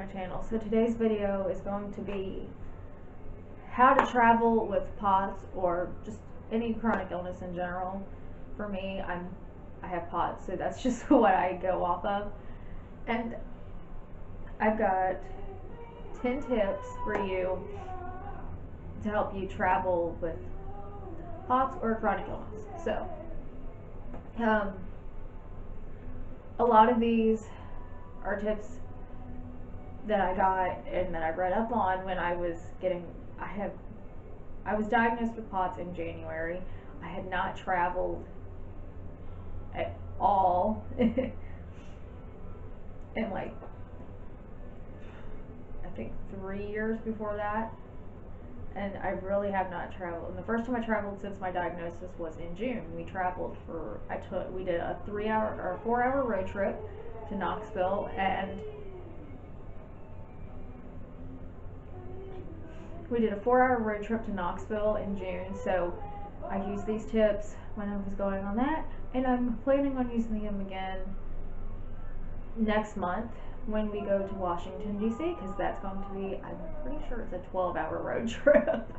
my channel. So today's video is going to be how to travel with POTS or just any chronic illness in general. For me, I have POTS, so that's just what I go off of. And I've got 10 tips for you to help you travel with POTS or chronic illness. So, a lot of these are tips that I got and that I read up on when I was I was diagnosed with POTS in January. I had not traveled at all in like I think 3 years before that, and I really have not traveled. And the first time I traveled since my diagnosis was in June. We traveled we did a 4-hour road trip to Knoxville, and we did a 4-hour road trip to Knoxville in June. So I used these tips when I was going on that, and I'm planning on using them again next month when we go to Washington, D.C., because that's going to be, I'm pretty sure it's a 12-hour road trip.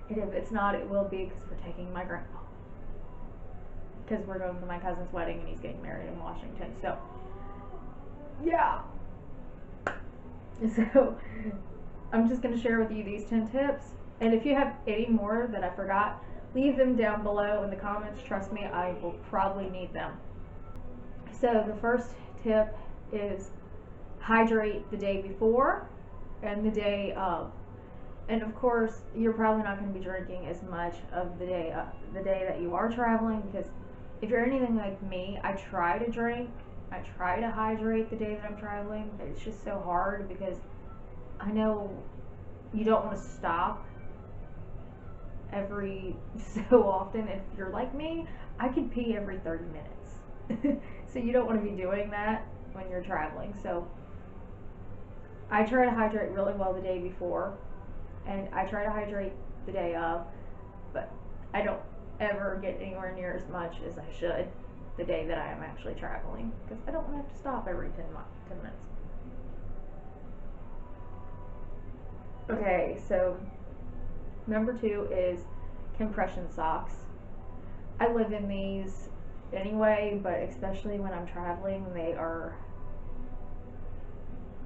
And if it's not, it will be, because we're taking my grandpa. Because we're going to my cousin's wedding and he's getting married in Washington. So, yeah. So, I'm just going to share with you these 10 tips. And if you have any more that I forgot, leave them down below in the comments. Trust me, I will probably need them. So, the first tip is hydrate the day before and the day of. And of course, you're probably not going to be drinking as much of the day that you are traveling, because if you're anything like me, I try to drink, I try to hydrate the day that I'm traveling, but it's just so hard because I know you don't want to stop every so often. If you're like me, I can pee every 30 minutes. So you don't want to be doing that when you're traveling. So I try to hydrate really well the day before, and I try to hydrate the day of, but I don't ever get anywhere near as much as I should the day that I am actually traveling, because I don't want to have to stop every 10 minutes. Okay, so number 2 is compression socks. I live in these anyway, but especially when I'm traveling,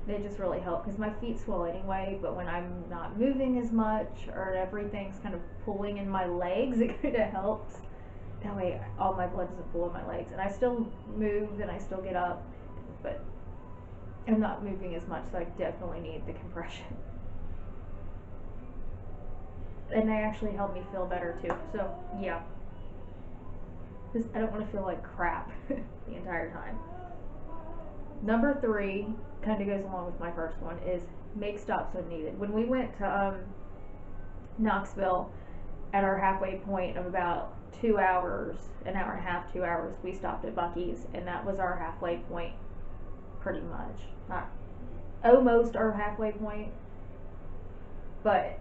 they just really help, because my feet swell anyway, but when I'm not moving as much or everything's kind of pulling in my legs, it kind of helps. That way all my blood doesn't pool in my legs, and I still move and I still get up, but I'm not moving as much, so I definitely need the compression. And they actually help me feel better too, so yeah. Because I don't want to feel like crap the entire time. Number 3 kind of goes along with my first one, is make stops when needed. When we went to Knoxville, at our halfway point of about 2 hours, an hour and a half, 2 hours, we stopped at Buc-ee's, and that was our halfway point, pretty much. Not almost our halfway point, but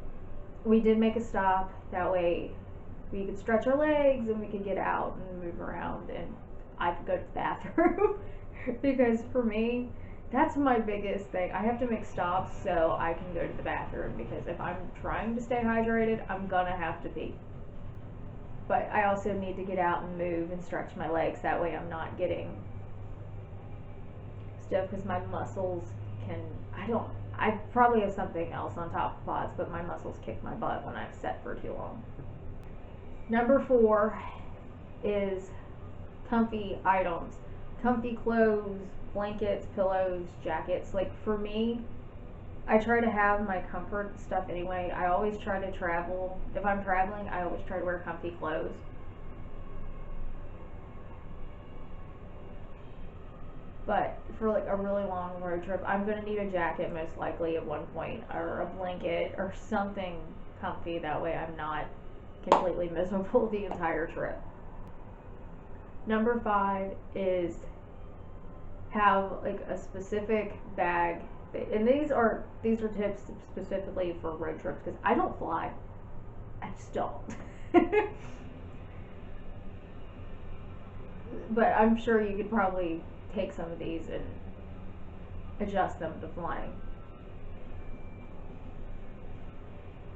we did make a stop. That way we could stretch our legs and we could get out and move around, and I could go to the bathroom. Because for me, that's my biggest thing. I have to make stops so I can go to the bathroom, because if I'm trying to stay hydrated, I'm gonna have to pee. But I also need to get out and move and stretch my legs. That way I'm not getting stiff, because my muscles I probably have something else on top of POTS, but my muscles kick my butt when I've sat for too long. Number 4 is comfy items. Comfy clothes, blankets, pillows, jackets. Like for me, I try to have my comfort stuff anyway. I always try to travel. If I'm traveling, I always try to wear comfy clothes. But for like a really long road trip, I'm going to need a jacket most likely at one point, or a blanket, or something comfy. That way I'm not completely miserable the entire trip. Number 5 is have like a specific bag, and these are tips specifically for road trips, because I don't fly. I just don't. But I'm sure you could probably take some of these and adjust them to flying.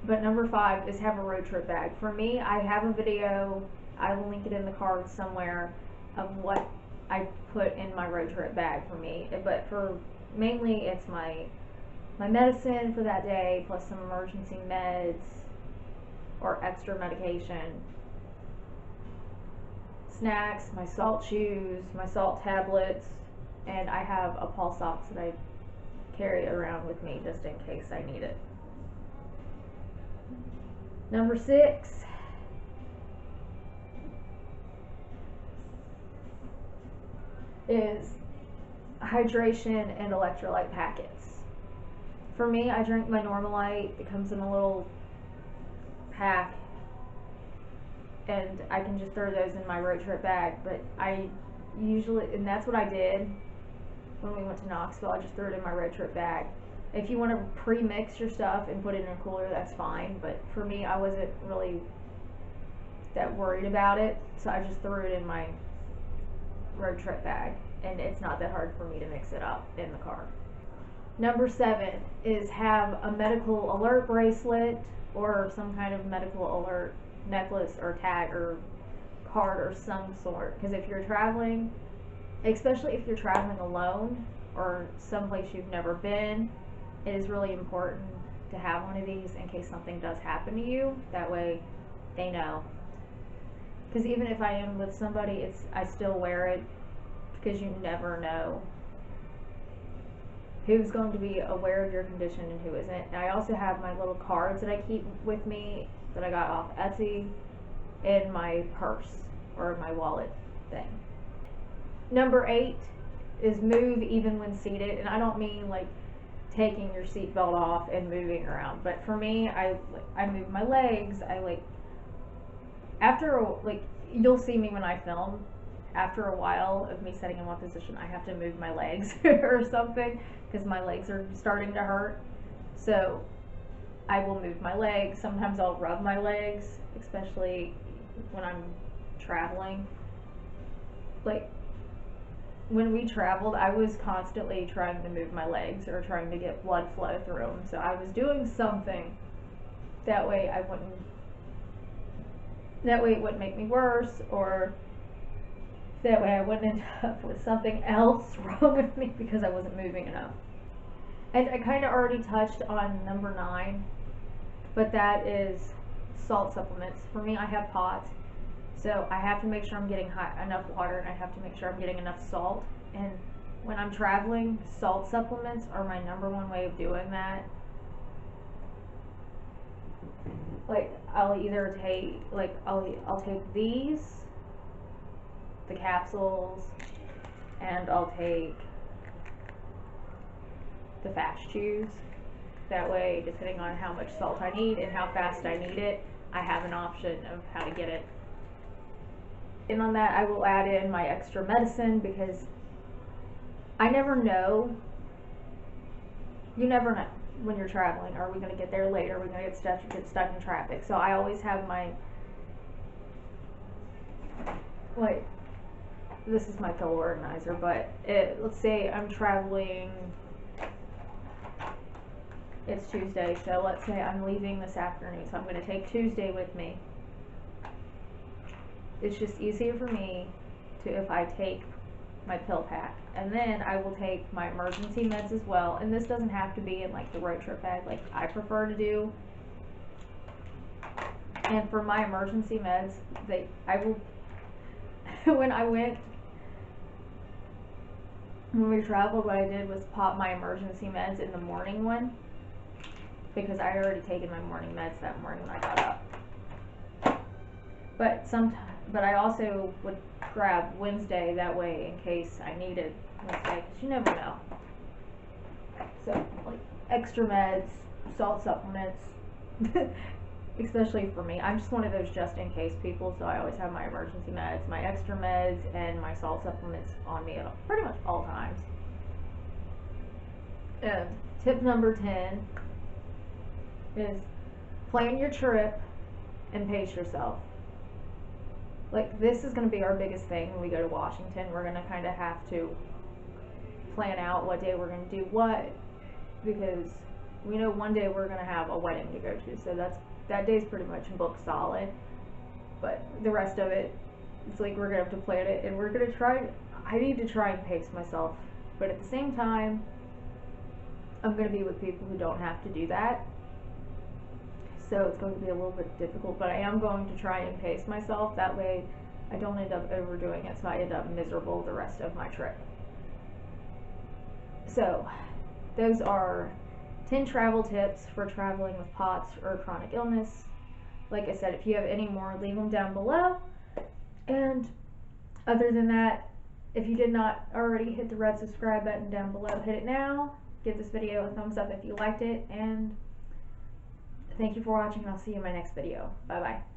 But number 5 is have a road trip bag. For me, I have a video, I will link it in the card somewhere, of what I put in my road trip bag for me. But for mainly it's my medicine for that day, plus some emergency meds or extra medication, snacks, my salt shoes, my salt tablets, and I have a pulse ox that I carry around with me just in case I need it. Number 6 is hydration and electrolyte packets. For me, I drink my Normalight. It comes in a little pack, and I can just throw those in my road trip bag. But I usually, and that's what I did when we went to Knoxville, I just threw it in my road trip bag. If you want to pre-mix your stuff and put it in a cooler, that's fine, but for me, I wasn't really that worried about it, so I just threw it in my road trip bag, and it's not that hard for me to mix it up in the car. Number 7 is have a medical alert bracelet or some kind of medical alert necklace or tag or card or some sort, because if you're traveling, especially if you're traveling alone or someplace you've never been, it is really important to have one of these in case something does happen to you. That way they know. Because even if I am with somebody, I still wear it, because you never know who's going to be aware of your condition and who isn't. And I also have my little cards that I keep with me that I got off Etsy in my purse or my wallet thing. Number 8 is move even when seated, and I don't mean like taking your seatbelt off and moving around, but for me, I move my legs. I you'll see me when I film, after a while of me sitting in one position, I have to move my legs or something because my legs are starting to hurt. So I will move my legs. Sometimes I'll rub my legs, especially when I'm traveling. Like when we traveled, I was constantly trying to move my legs or trying to get blood flow through them. So I was doing something that way it wouldn't make me worse, or that way I wouldn't end up with something else wrong with me because I wasn't moving enough. And I kind of already touched on number 9, but that is salt supplements. For me, I have POTS, so I have to make sure I'm getting enough water, and I have to make sure I'm getting enough salt. And when I'm traveling, salt supplements are my number 1 way of doing that. Like I'll either take I'll take these, the capsules, and I'll take the fast chews. That way, depending on how much salt I need and how fast I need it, I have an option of how to get it. And on that, I will add in my extra medicine, because I never know. You never know when you're traveling. Are we going to get there later? Are we going to get stuck in traffic? So I always have my, this is my pill organizer, but let's say I'm traveling, it's Tuesday, so let's say I'm leaving this afternoon, so I'm going to take Tuesday with me. It's just easier for me if I take my pill pack, and then I will take my emergency meds as well. And this doesn't have to be in like the road trip bag like I prefer to do. And for my emergency meds, I will when we traveled, what I did was pop my emergency meds in the morning one, because I had already taken my morning meds that morning when I got up. But I also would grab Wednesday that way in case I needed Wednesday, because you never know. So like extra meds, salt supplements, especially for me. I'm just one of those just in case people, so I always have my emergency meds, my extra meds, and my salt supplements on me at pretty much all times. Tip number 10 is plan your trip and pace yourself. Like, this is going to be our biggest thing when we go to Washington. We're going to kind of have to plan out what day we're going to do what, because We know one day we're gonna have a wedding to go to, so that day's pretty much booked solid. But the rest of it, it's like we're gonna have to plan it, and we're gonna try. I need to try and pace myself, but at the same time, I'm gonna be with people who don't have to do that. So it's going to be a little bit difficult, but I am going to try and pace myself. That way I don't end up overdoing it, so I end up miserable the rest of my trip. So those are 10 travel tips for traveling with POTS or chronic illness. Like I said, if you have any more, leave them down below. And other than that, if you did not already hit the red subscribe button down below, hit it now. Give this video a thumbs up if you liked it, and thank you for watching, and I'll see you in my next video. Bye bye.